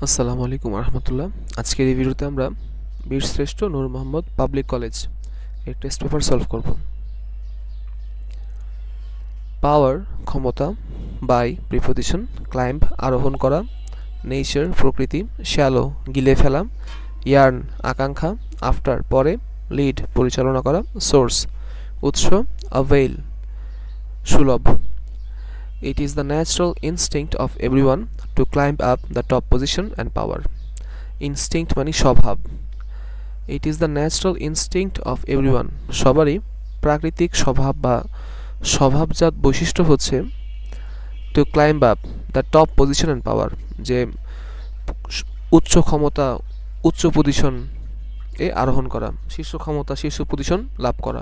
আসসালামু আলাইকুম রহমতুল্লাহ। আজকের এই ভিডিওতে আমরা বীরশ্রেষ্ঠ নূর মোহাম্মদ পাবলিক কলেজ এর টেস্ট পেপার সলভ করব। পাওয়ার ক্ষমতা, বাই প্রিপোজিশন, ক্লাইম্ব আরোহণ করা, নেচার প্রকৃতি, শ্যালো গিলে ফেলা, ইয়ার্ন আকাঙ্ক্ষা, আফটার পরে, লিড পরিচালনা করা, সোর্স উৎস, অ্যাভেইল সুলভ। It is the natural instinct of everyone to climb up the top position and power. Instinct মানে স্বভাব। It is the natural instinct of everyone, সবারই প্রাকৃতিক স্বভাব বা স্বভাবজাত বৈশিষ্ট্য হচ্ছে to climb up the top position and power, যে উচ্চ ক্ষমতা, উচ্চ পজিশন এ আরোহণ করা, শীর্ষ ক্ষমতা, শীর্ষ পজিশন লাভ করা।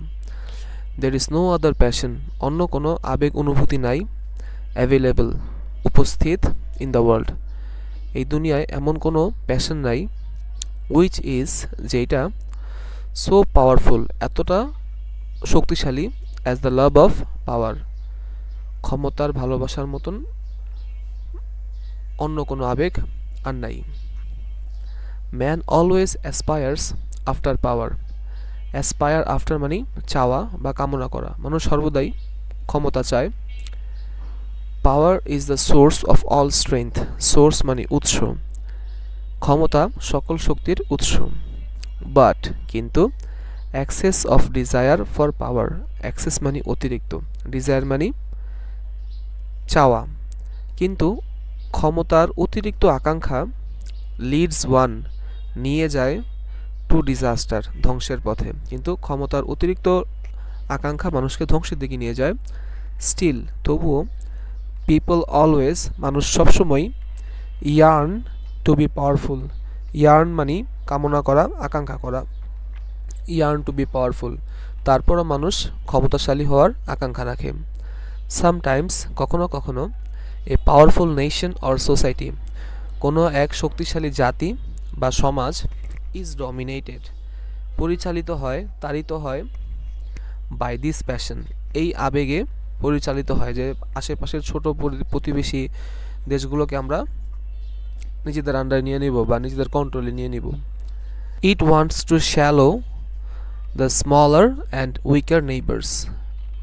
There is no other passion, অন্য কোনো আবেগ অনুভূতি নাই, অ্যাভেলেবল উপস্থিত, ইন দ্য ওয়ার্ল্ড এই দুনিয়ায় এমন কোনো প্যাশন নাই, উইচ ইজ যেটা, সো পাওয়ারফুল এতটা শক্তিশালী, as the love of power ক্ষমতার ভালোবাসার মতন অন্য কোনো আবেগ আর নাই। ম্যান অলওয়েজ অ্যাসপায়ার্স আফটার পাওয়ার, অ্যাসপায়ার আফটার মানে চাওয়া বা কামনা করা, মানুষ সর্বদাই ক্ষমতা চায়। Power is the source of all strength, source মানে উৎস, ক্ষমতা সকল শক্তির উৎস। বাট কিন্তু access of desire for power, access মানে অতিরিক্ত, ডিজায়ার মানে চাওয়া, কিন্তু ক্ষমতার অতিরিক্ত আকাঙ্ক্ষা, লিডস ওয়ান নিয়ে যায় টু ডিজাস্টার ধ্বংসের পথে, কিন্তু ক্ষমতার অতিরিক্ত আকাঙ্ক্ষা মানুষকে ধ্বংসের দিকে নিয়ে যায়। স্টিল তবুও, পিপল অলওয়েজ মানুষ সবসময়, yearn to be powerful, yearn মানে কামনা করা, আকাঙ্ক্ষা করা, ইয়ার্ন টু বি পাওয়ারফুল তারপরও মানুষ ক্ষমতাশালী হওয়ার আকাঙ্ক্ষা রাখে। সামটাইমস কখনো কখনো, a powerful nation or society কোনো এক শক্তিশালী জাতি বা সমাজ, ইজ ডমিনেটেড পরিচালিত হয়, তাড়িত হয়, বাই দিস প্যাশন এই আবেগে পরিচালিত হয়, যে আশেপাশের ছোট প্রতিবেশী দেশগুলোকে আমরা নিজেদের আন্ডারে নিয়ে নিব বা নিজেদের কন্ট্রোলে নিয়ে নিব। It wants to swallow the smaller and weaker neighbours,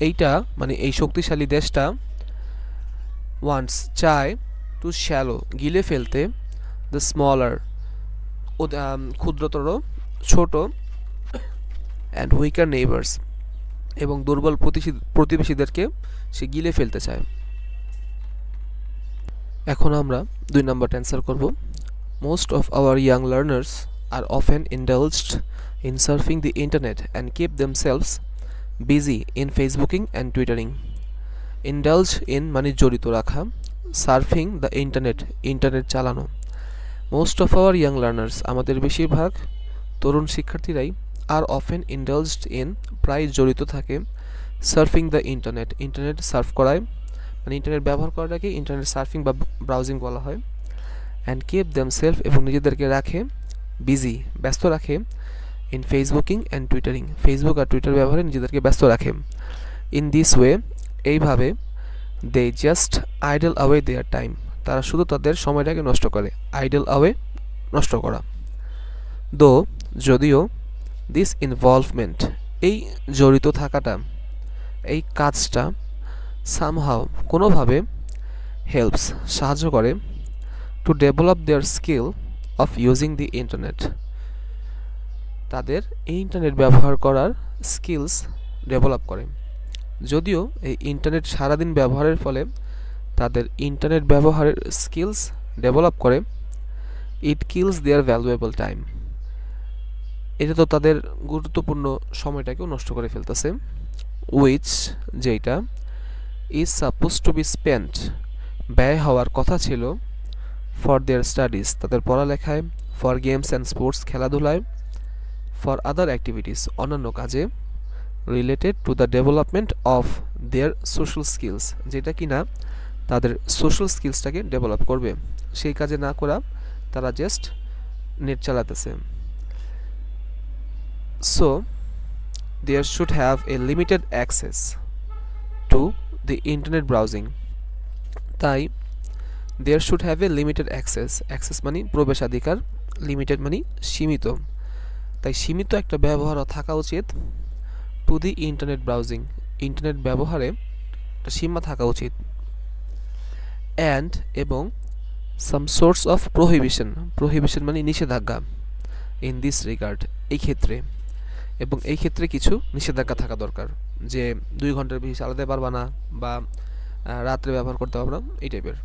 এইটা মানে এই শক্তিশালী দেশটা, ওয়ান্টস চায়, টু শ্যালো গিলে ফেলতে, দ্য স্মলার ক্ষুদ্রতর ছোট, অ্যান্ড উইকার নেইবার্স এবং দুর্বল প্রতিবেশীদেরকে সে গিলে ফেলতে চায়। এখন আমরা 2 নম্বরটা অ্যান্সার করব। Most of our young learners are often indulged in surfing the internet and keep themselves busy in Facebooking and twittering. Indulge in মানে জড়িত রাখা, সার্ফিং দ্য ইন্টারনেট ইন্টারনেট চালানো। Most of our young learners আমাদের বেশিরভাগ তরুণ শিক্ষার্থীরাই, আর often indulged in প্রায় জড়িত থাকে, surfing the internet internet Surf করায়, মানে ইন্টারনেট ব্যবহার করাটাকে ইন্টারনেট সার্ফিং বা ব্রাউজিং বলা হয়। অ্যান্ড কিপ দেমসেলফ এবং নিজেদেরকে রাখে, বিজি ব্যস্ত রাখে, in Facebooking and Twittering Facebook আর টুইটার ব্যবহারে নিজেদেরকে ব্যস্ত রাখে। ইন দিস ওয়ে এইভাবে, they just idle away their time তারা শুধু তাদের সময়টাকে নষ্ট করে, আইডল অ্যাওয়ে নষ্ট করা। দো যদিও, দিস ইনভলভমেন্ট এই জড়িত থাকাটা, এই কাজটা, সামহাও কোনোভাবে, হেল্পস সাহায্য করে, to develop there skill of using the internet তাদের এই ইন্টারনেট ব্যবহার করার স্কিলস ডেভেলপ করে। যদিও এই ইন্টারনেট সারাদিন ব্যবহারের ফলে তাদের ইন্টারনেট ব্যবহারের স্কিলস ডেভেলপ করে, ইট কিলস দেয়ার ভ্যালুয়েবল টাইম এটা তো তাদের গুরুত্বপূর্ণ সময়টাকেও নষ্ট করে ফেলতেছে। উইচ যেটা, is suppose to be spent ব্যয় হওয়ার কথা ছিল, ফর দেয়ার স্টাডিজ তাদের পড়ালেখায়, ফর গেমস অ্যান্ড স্পোর্টস খেলাধুলায়, ফর আদার অ্যাক্টিভিটিস অন্যান্য কাজে, related to the development of their social skills যেটা কিনা তাদের সোশ্যাল স্কিলসটাকে ডেভেলপ করবে, সেই কাজে না করা তারা জাস্ট নেট চালাতেছে। So there should have a limited access to the internet browsing তাই there should have a limited access, access মানে প্রবেশাধিকার, লিমিটেড মানে সীমিত, তাই সীমিত একটা ব্যবহার থাকা উচিত to the internet browsing, internet ব্যবহারে একটা সীমা থাকা উচিত। অ্যান্ড এবং সাম সোর্স অফ প্রোহিবিশন, প্রোহিবিশন মানে নিষেধাজ্ঞা, ইন দিস রিগার্ড এই ক্ষেত্রে, এবং এই ক্ষেত্রে কিছু নিষেধাজ্ঞা থাকা দরকার, যে 2 ঘন্টার বেশি চালাতে পারবা না বা রাত্রে ব্যবহার করতে পারবা না, এই টাইপের।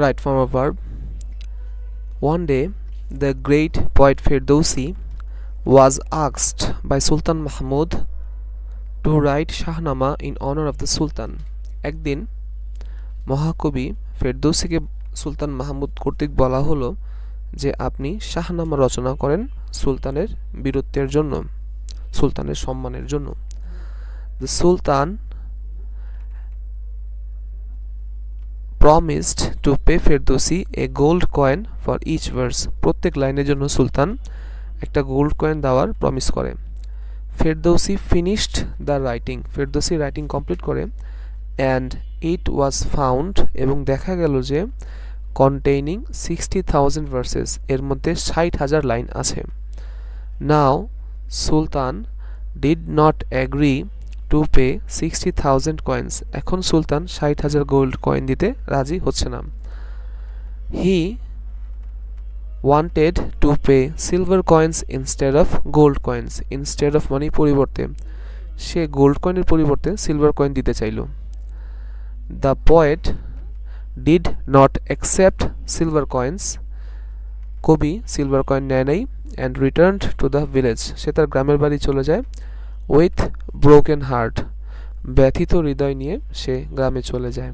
Right form of verb. One day, the great poet Ferdowsi was asked by Sultan Mahmud to write Shahnama in honor of the Sultan. একদিন মহাকবি ফেরদৌসিকে সুলতান মাহমুদ কর্তৃক বলা হলো যে আপনি শাহনামা রচনা করেন সুলতানের বীরত্বের জন্য, সুলতানের সম্মানের জন্য। The Sultan promised to pay Ferdowsi a gold coin for each verse. প্রত্যেক লাইনের জন্য সুলতান একটা গোল্ড কয়েন দেওয়ার প্রমিস করে। Ferdousi finished the writing, Ferdousi writing complete করে, and it was found এবং দেখা গেল যে containing 60,000 verses, এর মধ্যে 60,000 লাইন আছে। Now Sultan did not agree to pay 60,000 coins. এখন সুলতান 60,000 গোল্ড কয়েন দিতে রাজি হচ্ছে না। He wanted to pay silver coins instead of gold coins. Instead of মানে পরিবর্তে, সে গোল্ড কয়েনের পরিবর্তে সিলভার কয়েন দিতে চাইল। The poet did not accept silver coins. কবি সিলভার কয়েন নেয় নাই, and returned to the village. সে তার গ্রামের বাড়ি চলে যায়। with broken heart, ব্যথিত হৃদয় নিয়ে সে গ্রামে চলে যায়।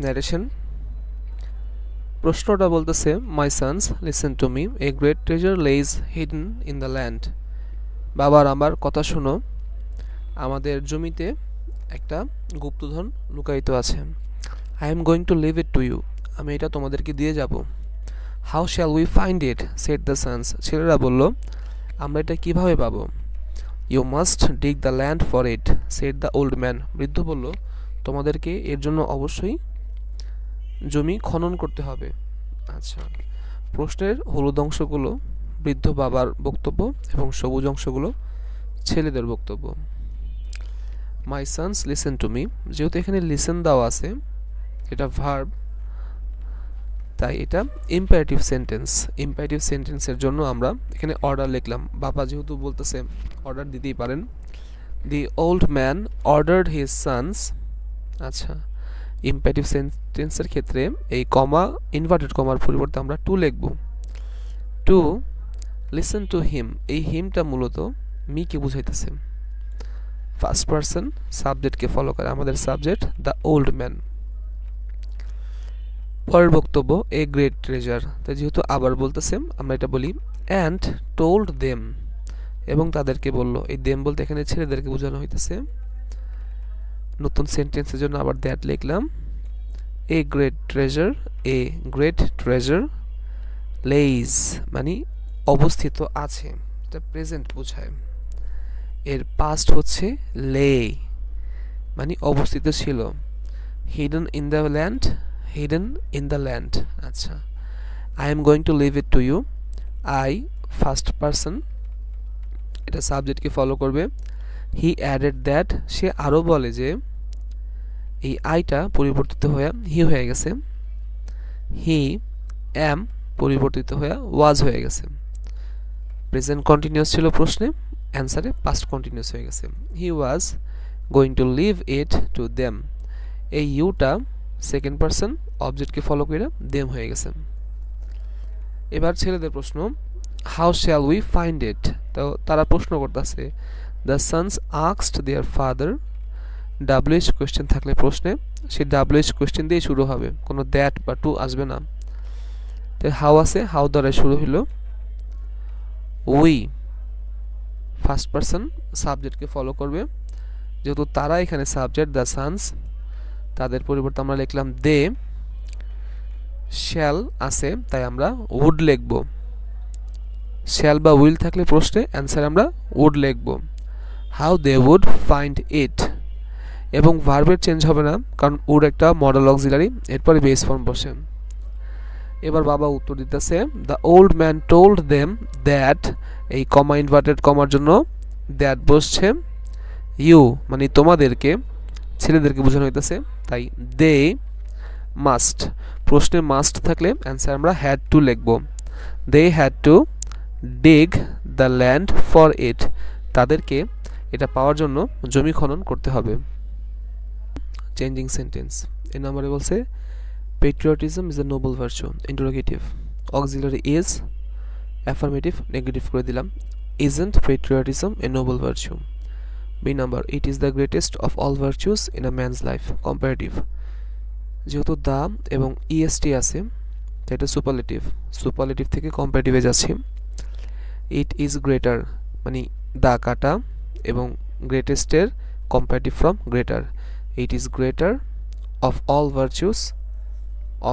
ন্যারেশন। প্রশ্নটা বলতেছে, my sons listen to me, a great treasure lies hidden in the land. বাবার আমার কথা শোনো, আমাদের জমিতে একটা গুপ্তধন লুকায়িত আছে। I am going to leave it to you, আমি এটা তোমাদেরকে দিয়ে যাব। How shall we find it, said the sons, ছেলেরা বলল আমরা এটা কিভাবে পাবো। You must dig the land for it, said the old man, বৃদ্ধ বলল তোমাদেরকে এর জন্য অবশ্যই জমি খনন করতে হবে। আচ্ছা, প্রশ্নের হলুদ অংশগুলো বৃদ্ধ বাবার বক্তব্য এবং সবুজ অংশগুলো ছেলেদের বক্তব্য। মাই সন্স লিসেন টু মি, যেহেতু এখানে লিসেন দেওয়া আছে, এটা ভার্ব, তাই এটা ইম্পারেটিভ সেন্টেন্স। ইম্পারেটিভ সেন্টেন্সের জন্য আমরা এখানে অর্ডার লিখলাম। বাবা যেহেতু বলতেছে অর্ডার দিতেই পারেন। The old man ordered his sons. আচ্ছা, ইম্পারেটিভ সেন্টেন্সের ক্ষেত্রে এই কমা, ইনভার্টেড কমার পরিবর্তে আমরা টু লিখব। টু লিসেন টু হিম, এই হিমটা মূলত মিকে বুঝাইতেছে। ফার্স্ট পারসন সাবজেক্টকে ফলো করে, আমাদের সাবজেক্ট দ্য ওল্ড ম্যান। পরের বক্তব্য এ গ্রেট ট্রেজার, তাই যেহেতু আবার বলতেছে আমরা এটা বলি অ্যান্ড টোল্ড দেম, এবং তাদেরকে বলল। এই দেম বলতে এখানে ছেলেদেরকে বোঝানো হইতেছে। নতুন সেন্টেন্সের জন্য আবার দ্যাট লিখলাম। এ গ্রেট ট্রেজার, এ গ্রেট ট্রেজার লেইজ মানে অবস্থিত আছে, এটা প্রেজেন্ট বোঝায়। এর পাস্ট হচ্ছে লে মানে অবস্থিত ছিল। Hidden in the land, hidden in the land. আচ্ছা, I am going to leave it to you. I first person, এটা সাবজেক্টকে ফলো করবে। He added that, সে আরো বলে যে এই আইটা পরিবর্তিত হয়ে হি হয়ে গেছে। He am পরিবর্তিত হয়ে was হয়ে গেছে। প্রেজেন্ট কন্টিনিউয়াস ছিল প্রশ্নে, অ্যানসারে পাস্ট কন্টিনিউয়াস হয়ে গেছে। He was going to leave it to them. এই ইউটা সেকেন্ড পারসন অবজেক্টকে ফলো করে দেম হয়ে গেছে। এবার ছেলেদের প্রশ্ন, how shall we find it, তো তারা প্রশ্ন করতেছে। The sons asked their father, WH question থাকলে প্রশ্নে সেই ডাব্লিউএইচ কোয়েশ্চেন দিয়ে শুরু হবে, কোনো দ্যাট বা টু আসবে না। তো হাউ আছে, হাউ দ্বারা শুরু হলো। উই ফার্স্ট পারসন সাবজেক্টকে ফলো করবে, যেহেতু তারা এখানে সাবজেক্ট দ্য সন্স, তাদের পরিবর্তে আমরা লিখলাম দে। শ্যাল আছে তাই আমরা উড লিখব। শ্যাল বা উইল থাকলে প্রশ্নে অ্যান্সার আমরা উড লিখব। How they would find it, এবং ভার্বের চেঞ্জ হবে না, কারণ উড একটা মডেল অক্সিলারি, এরপরে বেস ফর্ম বসে। এবার বাবা উত্তর দিতেছে, the old man told them that, এই কমা ইনভার্টেড কমার জন্য দ্যাট বসছে, ইউ মানে তোমাদেরকে, ছেলেদেরকে বোঝানো হইতেছে, তাই দে মাস্ট, প্রশ্নে মাস্ট থাকলে অ্যান্সার আমরা হ্যাড টু লিখব। They had to dig the land for it, তাদেরকে এটা পাওয়ার জন্য জমি খনন করতে হবে। চেঞ্জিং সেন্টেন্স, এই নম্বরে বলছে patriotism is a noble virtue, interrogative, auxiliary is, affirmative, negative করে দিলাম, isn't patriotism a noble virtue? B number, it is the greatest of all virtues in a man's life, comparative, যেহেতু দা এবং est আছে এটা superlative, superlative থেকে কম্পারেটিভে যাচ্ছি। ইট is greater মানে দা কাটা এবং গ্রেটেস্টের comparative from greater, it is greater of all virtues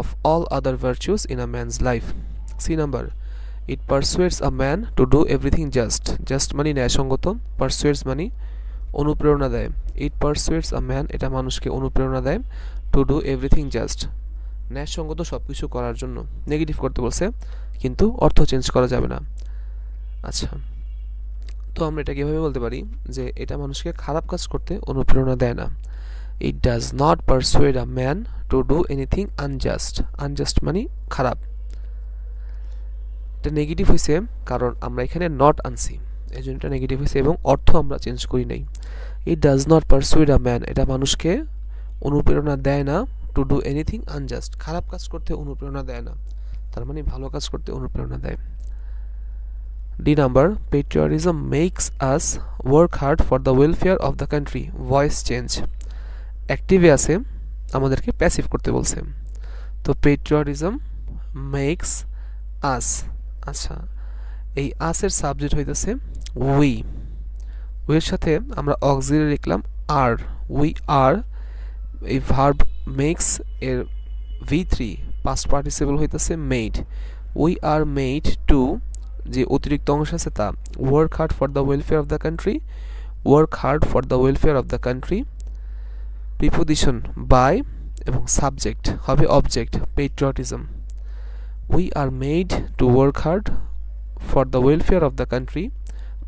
of all other virtues in a man's life. C number, it persuades a man to do everything just, just মানে ন্যায়সঙ্গত, persuades মানে অনুপ্রেরণা দেয়, it persuades a man এটা মানুষকে অনুপ্রেরণা দেয়, to do everything just ন্যায়সঙ্গত সবকিছু করার জন্য। নেগেটিভ করতে বলছে কিন্তু অর্থ চেঞ্জ করা যাবে না। আচ্ছা, তো আমরা এটা কিভাবে বলতে পারি যে এটা মানুষকে খারাপ কাজ করতে অনুপ্রেরণা দেয় না। It does not persuade a man to do anything unjust, unjust মানে খারাপ। এটা নেগেটিভ হয়েছে কারণ আমরা এখানে নট আনছি, এই জন্য এটা নেগেটিভ হয়েছে এবং অর্থ আমরা চেঞ্জ করি নাই। It does not persuade a man, এটা মানুষকে অনুপ্রেরণা দেয় না, to do anything unjust খারাপ কাজ করতে অনুপ্রেরণা দেয় না, তার মানে ভালো কাজ করতে অনুপ্রেরণা দেয়। D number, patriotism makes us work hard for the welfare of the country, voice change, অ্যাক্টিভে আছে আমাদেরকে প্যাসিভ করতে বলছে, তো পেট্রিয়টিজম মেক্স আস, আচ্ছা এই আসের সাবজেক্ট হইতেছে উই, উইয়ের সাথে আমরা অক্সিলারি লিখলাম আর, উই আর, এই ভার্ব মেক্স এর V3 পাস্ট পার্টিসিপল হইতেছে made, we are made to, যে অতিরিক্ত অংশ আছে তা, work hard for the welfare of the country, work hard for the welfare of the country, preposition by এবং সাবজেক্ট হবে object patriotism, we are made to work hard for the welfare of the country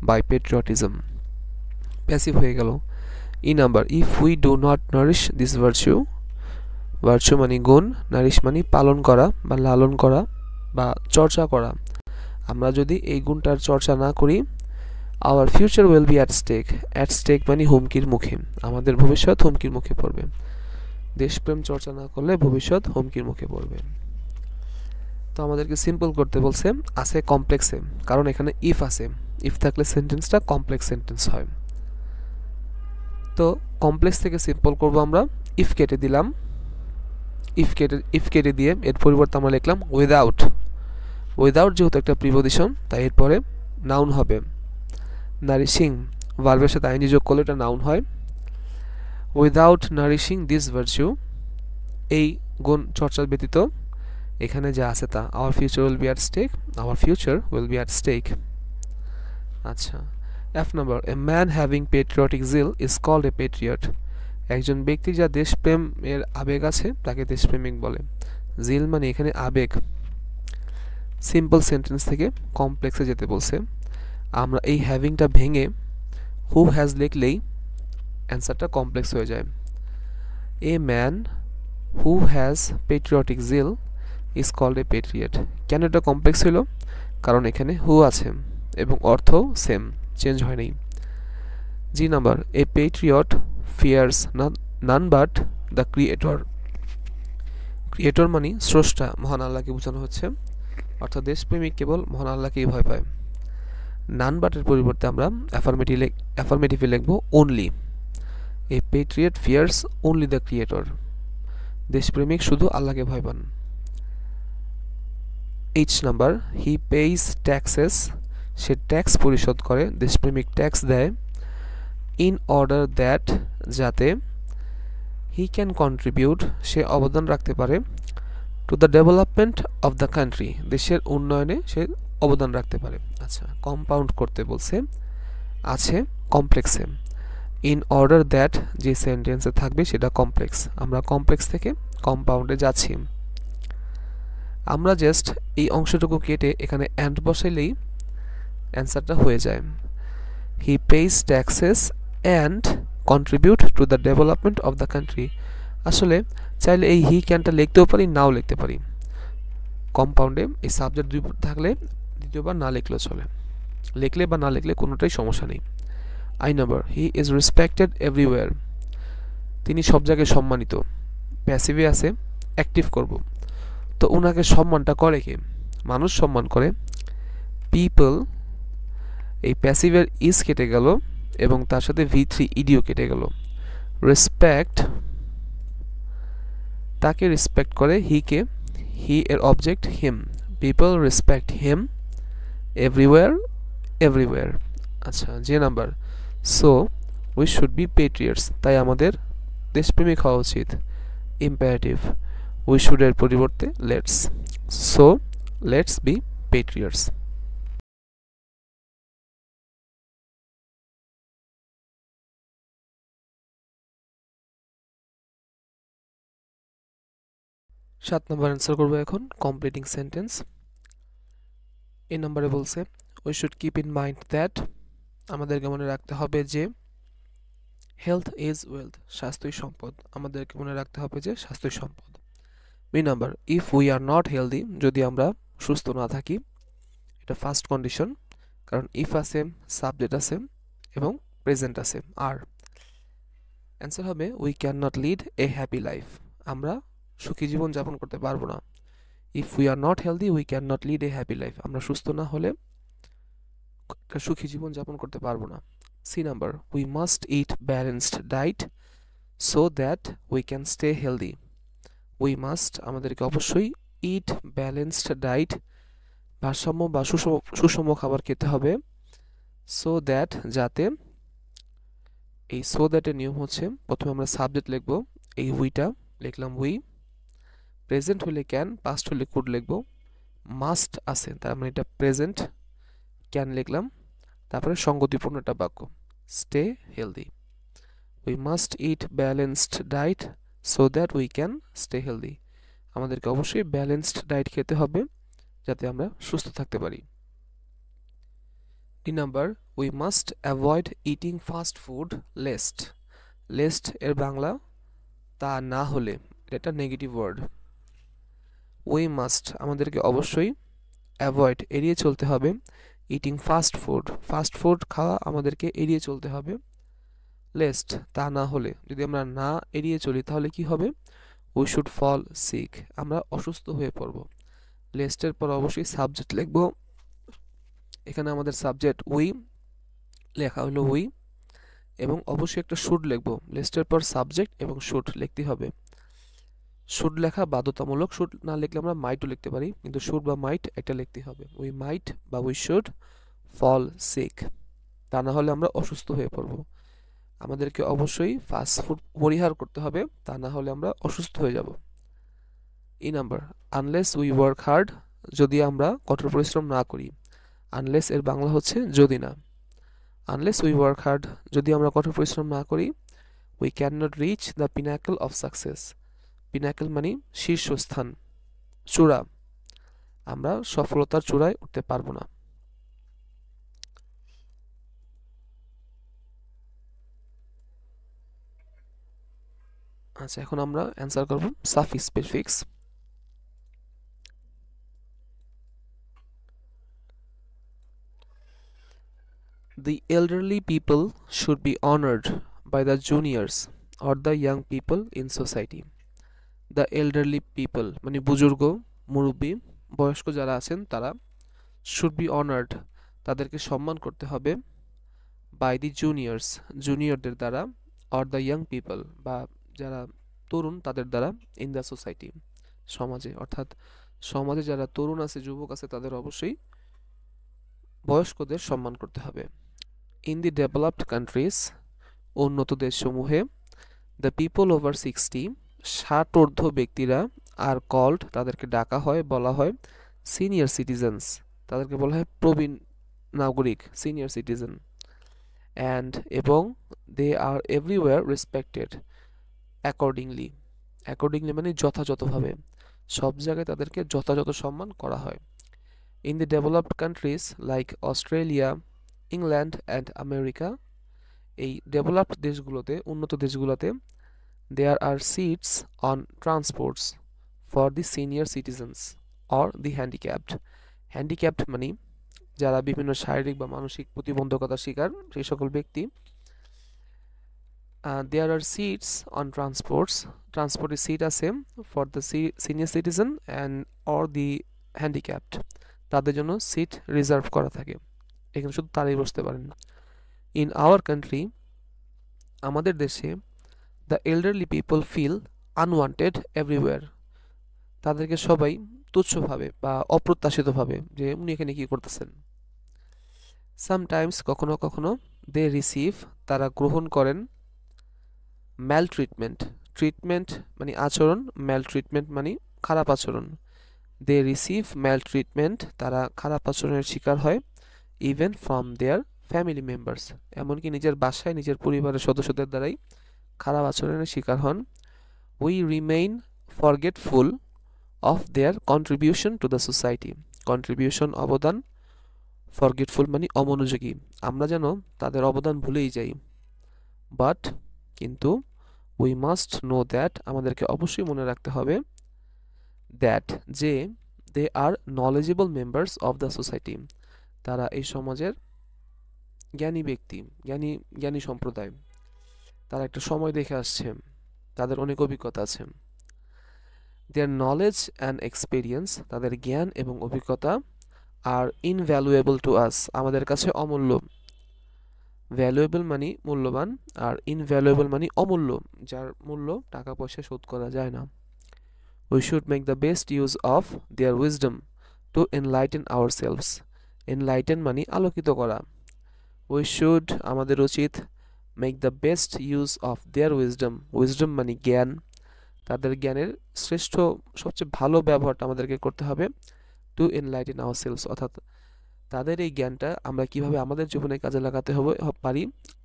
by patriotism, passive হয়ে গেল। E number, if we do not nourish this virtue, virtue মানে গুণ, Nourish মানে পালন করা বা লালন করা বা চর্চা করা, আমরা যদি এই গুণটার চর্চা না করি, our future will be at stake, at stake মানে হুমকির মুখে, আমাদের ভবিষ্যৎ হুমকির মুখে পড়বে, দেশপ্রেম চর্চা না করলে ভবিষ্যৎ হুমকির মুখে পড়বে। তো আমাদেরকে সিম্পল করতে বলছে আছে কমপ্লেক্সে, কারণ এখানে ইফ আছে, ইফ থাকলে সেন্টেন্সটা কমপ্লেক্স সেন্টেন্স হয়। তো কমপ্লেক্স থেকে সিম্পল করব আমরা, ইফ কেটে দিলাম, ইফ কেটে দিয়ে এর পরিবর্তে আমরা লিখলাম উইদাউট, উইদাউট যেহেতু একটা প্রিপোজিশন তাই এরপরে নাউন হবে, নারিশিং ভার্বের সাথে আইএনজি যোগ করলে এটা নাউন হয়, উইদাউট নারিশিং দিস ভার্চু, এই গুণ চর্চার ব্যতীত এখানে যা আছে তা, our future will be at stake, our future will be at stake. আচ্ছা, F number, a man having patriotic zeal is called a patriot, একজন ব্যক্তি যা দেশপ্রেম এর আবেগ আছে তাকে দেশপ্রেমিক বলে, জিল মানে এখানে আবেগ। সিম্পল সেন্টেন্স থেকে কমপ্লেক্সে যেতে বলছে, আমরা এই হ্যাভিংটা ভেঙে হু হ্যাজ লিখলেই অ্যান্সারটা কমপ্লেক্স হয়ে যায়। A man who has patriotic zeal is called a patriot, কেন এটা কমপ্লেক্স হলো, কারণ এখানে হু আছে এবং অর্থ সেম, চেঞ্জ হয় নাই। G number, a patriot fears none but the creator, creator মানে স্রষ্টা, মহান আল্লাহকে বোঝানো হচ্ছে, অর্থাৎ দেশপ্রেমিক কেবল মহান আল্লাহকেই ভয় পায়। নান বাটের পরিবর্তে আমরা অ্যাফার্মেটিভে লিখব only, a patriot fears only the creator, দেশপ্রেমিক শুধু আল্লাহকে ভয় পান। H number, he pays taxes, সে ট্যাক্স পরিশোধ করে, দেশপ্রেমিক ট্যাক্স দেয়, ইন অর্ডার দ্যাট যাতে, হি ক্যান কন্ট্রিবিউট সে অবদান রাখতে পারে, two the development of the country দেশের উন্নয়নে সে অবদান রাখতে পারে। আচ্ছা, কম্পাউন্ড করতে বলছে, আছে কমপ্লেক্সে, ইন অর্ডার দ্যাট যে সেন্টেন্সে থাকবে সেটা কমপ্লেক্স। আমরা কমপ্লেক্স থেকে কম্পাউন্ডে যাচ্ছি। আমরা জাস্ট এই অংশটুকু কেটে এখানে অ্যান্ড বসাইলেই অ্যান্সারটা হয়ে যায়। He pays taxes and contribute to the development of the country. আসলে চাইলে এই হি ক্যানটা লিখতেও পারি, নাও লিখতে পারি। কম্পাউন্ডে এই সাবজেক্ট দুই থাকলে দ্বিতীয়বার না লিখলেও চলে, লিখলে বা না লিখলে কোনোটাই সমস্যা নেই। I number, he is respected everywhere. তিনি সব জায়গায় সম্মানিত। প্যাসিভে আছে, অ্যাক্টিভ করব। তো ওনাকে সম্মানটা করে কে? মানুষ সম্মান করে। পিপল, এই প্যাসিভের ইজ কেটে গেল এবং তার সাথে V3 ইডিও কেটে গেল। রেসপেক্ট, তাকে রেসপেক্ট করে। হিকে, হি এর object him. People respect him everywhere, everywhere. আচ্ছা, J number, so we should be patriots. তাই আমাদের দেশপ্রেমিক হওয়া উচিত। ইম্পারেটিভ, উই শুড এর পরিবর্তে let's. So let's be Patriots. সাত নম্বর অ্যান্সার করবো এখন, কমপ্লিটিং সেন্টেন্স। এই নম্বরে বলছে we should keep in mind that, আমাদেরকে মনে রাখতে হবে যে হেলথ ইজ ওয়েলথ, স্বাস্থ্যই সম্পদ। আমাদেরকে মনে রাখতে হবে যে স্বাস্থ্যই সম্পদ। B number, if we are not healthy, যদি আমরা সুস্থ না থাকি, এটা ফার্স্ট কন্ডিশন, কারণ ইফ আছে, সাবজেক্ট আছে এবং প্রেজেন্ট আছে আর। অ্যান্সার হবে we can not lead a happy life, আমরা সুখী জীবন যাপন করতে পারবো না। If we are not healthy we can not lead a happy life, আমরা সুস্থ না হলে একটা সুখী জীবন যাপন করতে পারবো না। C number, we must eat balanced diet so that we can stay healthy. We must, আমাদেরকে অবশ্যই ইট ব্যালেন্সড ডায়েট, ভারসাম্য বা সুষম খাবার খেতে হবে। সো দ্যাট, যাতে, এই সো দ্যাটের নিয়ম হচ্ছে প্রথমে আমরা সাবজেক্ট লিখব, এই উইটা লিখলাম উই, প্রেজেন্ট হলে ক্যান, পাস্ট হলে কুড লিখব, মাস্ট আছে তার মানে এটা প্রেজেন্ট, ক্যান লিখলাম, তারপরে সঙ্গতিপূর্ণ একটা বাক্য, stay healthy. We must eat balanced diet so that we can stay healthy, আমাদেরকে অবশ্যই ব্যালেন্সড ডায়েট খেতে হবে যাতে আমরা সুস্থ থাকতে পারি। D number, we must avoid eating fast food least. Least এর বাংলা তা না হলে, এটা নেগেটিভ ওয়ার্ড। উই মাস্ট, আমাদেরকে অবশ্যই অ্যাভয়েড, এড়িয়ে চলতে হবে, eating fast food, fast food খাওয়া আমাদেরকে এড়িয়ে চলতে হবে। লেস্ট, তা না হলে, যদি আমরা না এড়িয়ে চলি তাহলে কি হবে? উই শুড ফল সিক, আমরা অসুস্থ হয়ে পড়ব। লেস্টের পর অবশ্যই সাবজেক্ট লিখব, এখানে আমাদের সাবজেক্ট উই লেখা হলো উই, এবং অবশ্যই একটা শুড লিখব। লিস্টের পর সাবজেক্ট এবং শুড লিখতে হবে। শুড লেখা বাধ্যতামূলক, শুড না লিখলে আমরা মাইটও লিখতে পারি, কিন্তু শুড বা মাইট একটা লিখতে হবে। উই মাইট বা উই শুড ফল সিক, তা না হলে আমরা অসুস্থ হয়ে পড়ব। আমাদেরকে অবশ্যই ফাস্ট ফুড পরিহার করতে হবে, তা না হলে আমরা অসুস্থ হয়ে যাব। E number, unless we work hard, যদি আমরা কঠোর পরিশ্রম না করি। আনলেস এর বাংলা হচ্ছে যদি না। আনলেস উই ওয়ার্ক হার্ড, যদি আমরা কঠোর পরিশ্রম না করি, we can not reach the pinnacle of success. Pinnacle মানে শীর্ষস্থান, চূড়া, আমরা সফলতার চূড়ায় উঠতে পারবো না। আচ্ছা, এখন আমরা অ্যান্সার করব suffix prefix. The elderly people should be honored by the juniors or the young people in society. The elderly people মানে বুজুর্গ, মুরব্বী, বয়স্ক যারা আছেন তারা, should be honored, তাদেরকে সম্মান করতে হবে, by the juniors, জুনিয়রদের দ্বারা, or the young people বা যারা তরুণ তাদের দ্বারা, in the society, সমাজে, অর্থাৎ সমাজে যারা তরুণ আছে, যুবক আছে, তাদের অবশ্যই বয়স্কদের সম্মান করতে হবে। In the developed countries, উন্নত দেশসমূহে, the people over 60, 60 ঊর্ধ্ব ব্যক্তিরা, আর কল্ড, তাদেরকে ডাকা হয়, বলা হয়, সিনিয়র সিটিজেন্স, তাদেরকে বলা হয় প্রবীণ নাগরিক, সিনিয়র সিটিজেন। অ্যান্ড এবং they are everywhere respected accordingly. Accordingly মানে যথাযথভাবে, সব জায়গায় তাদেরকে যথাযথ সম্মান করা হয়। In the developed countries like Australia, England and America, এই ডেভেলপড দেশগুলোতে, উন্নত দেশগুলোতে, there are seats on transports for the senior citizens or the handicapped. Handicapped মানে যারা বিভিন্ন শারীরিক বা মানসিক প্রতিবন্ধকতার শিকার, সেই সকল ব্যক্তি। দেয়ার are seats on transports, ট্রান্সপোর্টের seat আছে for the senior citizen and or the handicapped, তাদের জন্য সিট রিজার্ভ করা থাকে, এখানে শুধু তারাই বসতে পারেন। ইন আওয়ার কান্ট্রি, আমাদের দেশে, the elderly people feel unwanted everywhere, তাদেরকে সবাই তুচ্ছভাবে বা অপ্রত্যাশিতভাবে যে উনি এখানে কী করতেছেন। সামটাইমস কখনো কখনো, দে রিসিভ তারা গ্রহণ করেন, ম্যাল ট্রিটমেন্ট, ট্রিটমেন্ট মানে আচরণ, ম্যাল ট্রিটমেন্ট মানে খারাপ আচরণ। দে রিসিভ ম্যাল ট্রিটমেন্ট, তারা খারাপ আচরণের শিকার হয়, even from there family members, এমনকি নিজের বাসায় নিজের পরিবারের সদস্যদের দ্বারাই খারাপ আচরণের শিকার হন। We remain forgetful of their contribution to the society, contribution অবদান, ফরগেটফুল মানে অমনোযোগী, আমরা যেন তাদের অবদান ভুলেই যাই। বাট কিন্তু, উই মাস্ট নো দ্যাট আমাদেরকে অবশ্যই মনে রাখতে হবে, দ্যাট যে, they are knowledgeable members of the society, তারা এই সমাজের জ্ঞানী ব্যক্তি, জ্ঞানী সম্প্রদায়, তারা একটা সময় দেখে আসছে, তাদের অনেক অভিজ্ঞতা আছে। দেয়ার নলেজ অ্যান্ড এক্সপিরিয়েন্স, তাদের জ্ঞান এবং অভিজ্ঞতা, আর ইনভ্যালুয়েবল টু আস, আমাদের কাছে অমূল্য। ভ্যালুয়েবল মানে মূল্যবান, আর ইনভ্যালুয়েবল মানে অমূল্য, যার মূল্য টাকা পয়সা শোধ করা যায় না। We should make the best use of their wisdom to enlighten ourselves, enlighten মানে আলোকিত করা। উই শুড আমাদের উচিত, make the best use of their wisdom, wisdom মানে জ্ঞান, তাদের জ্ঞানের শ্রেষ্ঠ সবচেয়ে ভালো ব্যবহারটা আমাদেরকে করতে হবে, টু এনলাইটেন আওয়ারসেলভস, অর্থাৎ তাদের এই জ্ঞানটা আমরা কিভাবে আমাদের জীবনে কাজে লাগাতে পারি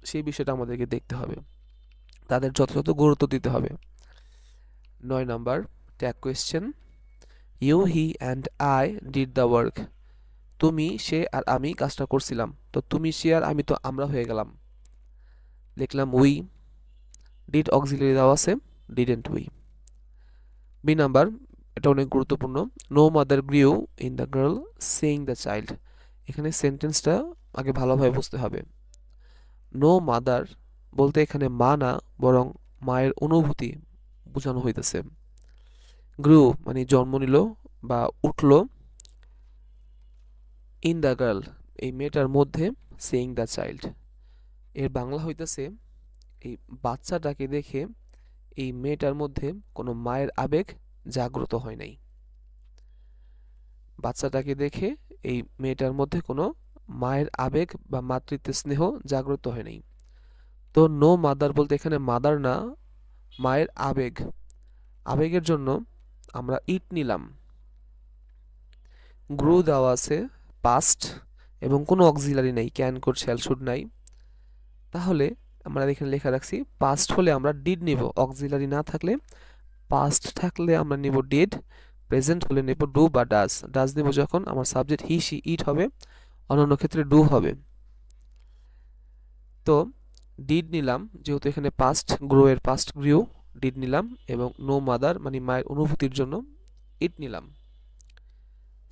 সেই বিষয়টা আমাদেরকে দেখতে হবে, তাদের যথাযথ গুরুত্ব দিতে হবে। 9 number tag question, you he and I did the work, তুমি সে আর আমি কাজটা করছিলাম, তো তুমি সে আর আমি তো আমরা হয়ে গেলাম, লিখলাম উই। ডিড অক্সিলারি দেওয়া আছে, ডিডেন্ট উই। বি নাম্বার, এটা অনেক গুরুত্বপূর্ণ, no mother grew in the girl saying the child, এখানে সেন্টেন্সটা আগে ভালোভাবে বুঝতে হবে। নো মাদার বলতে এখানে মা না, বরং মায়ের অনুভূতি বোঝানো হইতেছে। গ্রু মানে জন্ম নিল বা উঠল, ইন দ্য গার্ল এই মেয়েটার মধ্যে, সেইং দ্য চাইল্ড এর বাংলা হইতেছে, এই বাচ্চাটাকে দেখে এই মেয়েটার মধ্যে কোনো মায়ের আবেগ জাগ্রত হয় নাই, বাচ্চাটাকে দেখে এই মেয়েটার মধ্যে কোনো মায়ের আবেগ বা মাতৃত্বের স্নেহ জাগ্রত হয় নাই। তো নো মাদার বলতে এখানে মাদার না, মায়ের আবেগ, আবেগের জন্য আমরা ইট নিলাম। গ্রু দেওয়া আছে পাস্ট এবং কোনো অক্সিলারি নেই, ক্যান কোড শ্যাল শুড নাই, তাহলে আমরা এখানে লেখা রাখছি পাস্ট হলে আমরা ডিড নিব, অক্সিলারি না থাকলে, পাস্ট থাকলে আমরা নিব ডিড, প্রেজেন্ট হলে নেব ডু বা ডাজ, ডাজ দেব যখন আমার সাবজেক্ট হি সি ইট হবে, অন্যান্য ক্ষেত্রে ডু হবে। তো ডিড নিলাম, যেহেতু এখানে পাস্ট, গ্রো এর পাস্ট গ্রিউ, ডিড নিলাম, এবং নো মাদার মানে মায়ের অনুভূতির জন্য ইট নিলাম।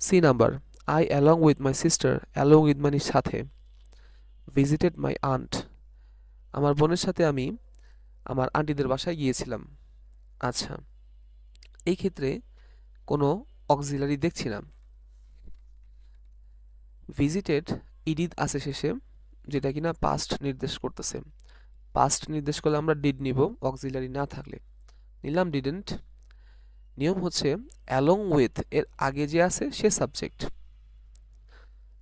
C number, I along with my sister, along with মানে সাথে, ভিজিটেড মাই আন্ট, আমার বোনের সাথে আমি আমার আন্টিদের বাসায় গিয়েছিলাম। আচ্ছা, এই ক্ষেত্রে কোনো অক্সিলারি দেখছি না, ভিজিটেড ইডিদ আছে শেষে, যেটা কিনা পাস্ট নির্দেশ করতেছে, পাস্ট নির্দেশ করলে আমরা ডিড নিব অক্সিলারি না থাকলে, নিলাম ডিডেন্ট। নিয়ম হচ্ছে অ্যালং উইথ এর আগে যে আছে সে সাবজেক্ট,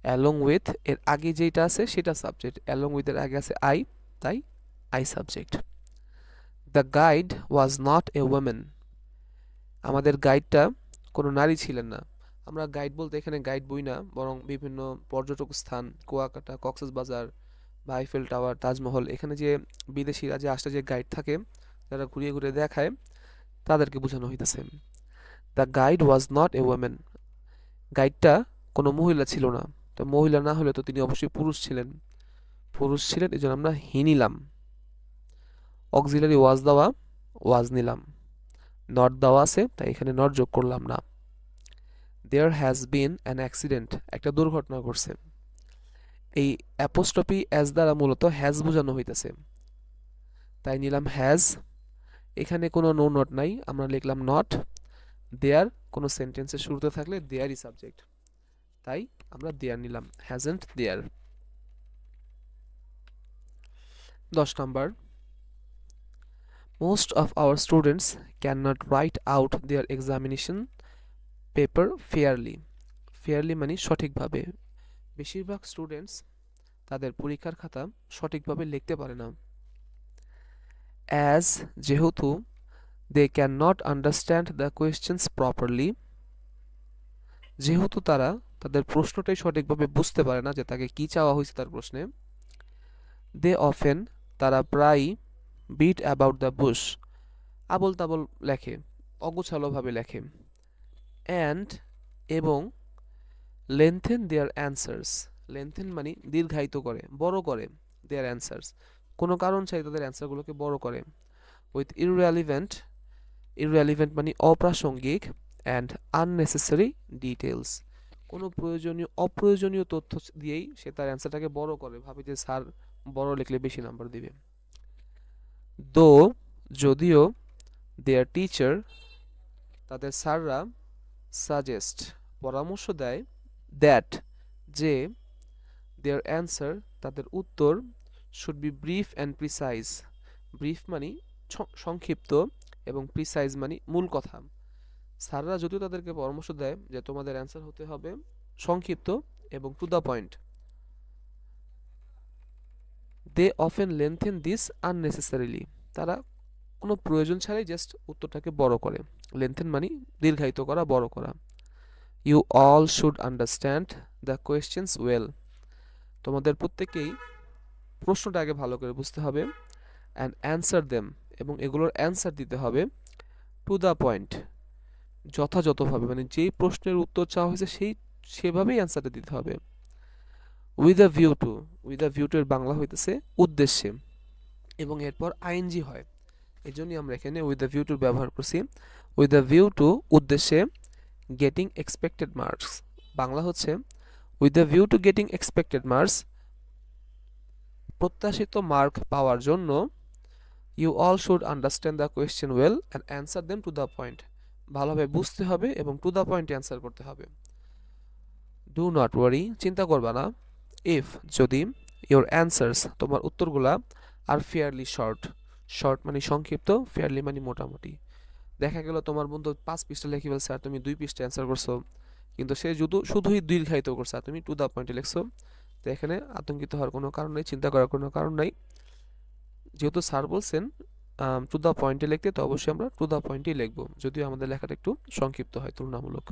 অ্যালং উইথ এর আগে যেটা আছে সেটা সাবজেক্ট, অ্যালং উইথ এর আগে আছে আই, তাই I subject. The guide was not A women, আমাদের গাইডটা কোনো নারী ছিলেন না, আমরা গাইড বলতে এখানে গাইড বই না, বরং বিভিন্ন পর্যটক স্থান, কুয়াকাটা, কক্সবাজার বা আইফেল টাওয়ার, তাজমহল, এখানে যে বিদেশিরা যে আসলে যে গাইড থাকে যারা ঘুরিয়ে ঘুরিয়ে দেখায় তাদেরকে বোঝানো হইতেছে। The guide was not a women, গাইডটা কোনো মহিলা ছিল না। তো মহিলা না হলে তো তিনি অবশ্যই পুরুষ ছিলেন, এই জন্য আমরা হি নিলাম। অক্সিলারি ওয়াজ দেওয়া, ওয়াজ নিলাম। নট দেওয়া আছে তাই এখানে নট যোগ করলাম না। There has been an accident, একটা দুর্ঘটনা ঘটছে। এই অ্যাপোস্ট্রফি অ্যাজ দ্বারা মূলত হ্যাজ বোঝানো হইতেছে, তাই নিলাম হ্যাজ। এখানে কোনো নো নট নাই, আমরা লিখলাম নট। দেয়ার কোনো সেন্টেন্সের শুরুতে থাকলে দেয়ারই সাবজেক্ট, তাই আমরা দেয়ার নিলাম, hasn't there. 10 number, most of our students can not write out their examination paper fairly. Fairly মানে সঠিকভাবে। বেশিরভাগ স্টুডেন্টস তাদের পরীক্ষার খাতা সঠিকভাবে লিখতে পারে না। অ্যাজ যেহেতু, they can not understand the questions properly, যেহেতু তারা তাদের প্রশ্নটাই সঠিকভাবে বুঝতে পারে না যে তাকে কি চাওয়া হয়েছে তার প্রশ্নে। দে অফেন, তারা প্রায়ই, বিট অ্যাবাউট দ্য বুশ, আবল তাবল লেখে, অগোছালোভাবে লেখে। অ্যান্ড এবং, লেন্থেন দেয়ার অ্যান্সার্স, লেন্থেন মানে দীর্ঘায়িত করে, বড় করে, দেয়ার অ্যান্সার্স কোনো কারণ চাই তাদের অ্যান্সারগুলোকে বড় করে। উইথ ইররেলিভেন্ট, ইররেলিভেন্ট মানে অপ্রাসঙ্গিক, অ্যান্ড আননেসেসারি ডিটেলস, কোনো অপ্রয়োজনীয় তথ্য দিয়েই সে তার অ্যান্সারটাকে বড় করে, ভাবে যে স্যার বড় লিখলে বেশি নাম্বার দিবে। দো যদিও, দেয়ার টিচার তাদের স্যাররা, সাজেস্ট পরামর্শ দেয়, দ্যাট যে, দেয়ার অ্যান্সার তাদের উত্তর, should be brief and precise, brief মানে সংক্ষিপ্ত এবং প্রিসাইজ মানে মূল কথা। স্যাররা যদিও তাদেরকে পরামর্শ দেয় যে তোমাদের অ্যান্সার হতে হবে সংক্ষিপ্ত এবং to the point, they often lengthen this unnecessarily, তারা কোনো প্রয়োজন ছাড়াই জাস্ট উত্তরটাকে বড় করে। লেন্থেন মানে দীর্ঘায়িত করা, বড় করা। You all should understand the questions well, তোমাদের প্রত্যেকেই প্রশ্নটা আগে ভালো করে বুঝতে হবে। অ্যান্ড অ্যান্সার দেম, এবং এগুলোর অ্যান্সার দিতে হবে টু দ্য পয়েন্ট, যথাযথভাবে, মানে যেই প্রশ্নের উত্তর চাওয়া হয়েছে সেভাবেই অ্যান্সারটা দিতে হবে। With a view to, with a view to এর বাংলা হইতেছে উদ্দেশ্যে, এবং এরপর আইএনজি হয়, এই জন্যই আমরা এখানে উইথ দ্য ভিউ টু ব্যবহার করছি। উইথ দ্য ভিউ টু উদ্দেশ্যে, গেটিং এক্সপেক্টেড মার্কস, বাংলা হচ্ছে with the view to getting expected marks, প্রত্যাশিত মার্ক পাওয়ার জন্য। You all should understand the question well and answer them to the point, ভালোভাবে বুঝতে হবে এবং টু দ্য পয়েন্টে অ্যান্সার করতে হবে। ডু নট ওয়ারি, চিন্তা করবা না। ইফ যদি, ইউর অ্যান্সার্স তোমার উত্তরগুলা, আর ফেয়ারলি শর্ট, শর্ট মানে সংক্ষিপ্ত, ফেয়ারলি মানে মোটামুটি। দেখা গেল তোমার বন্ধু 5 পৃষ্ঠা লিখে ফেলছে আর তুমি 2 পৃষ্ঠা অ্যান্সার করছো, কিন্তু সে শুধুই দীর্ঘায়িত করছে আর তুমি টু দ্য পয়েন্টে লিখছো। তো এখানে আতঙ্কিত হওয়ার কোনো কারণ নেই, চিন্তা করার কোনো কারণ নাই। যেহেতু স্যার বলছেন টু দ্য পয়েন্টে লিখতে, তো অবশ্যই আমরা টু দ্য পয়েন্টেই লিখবো, যদিও আমাদের লেখাটা একটু সংক্ষিপ্ত হয় তুলনামূলক।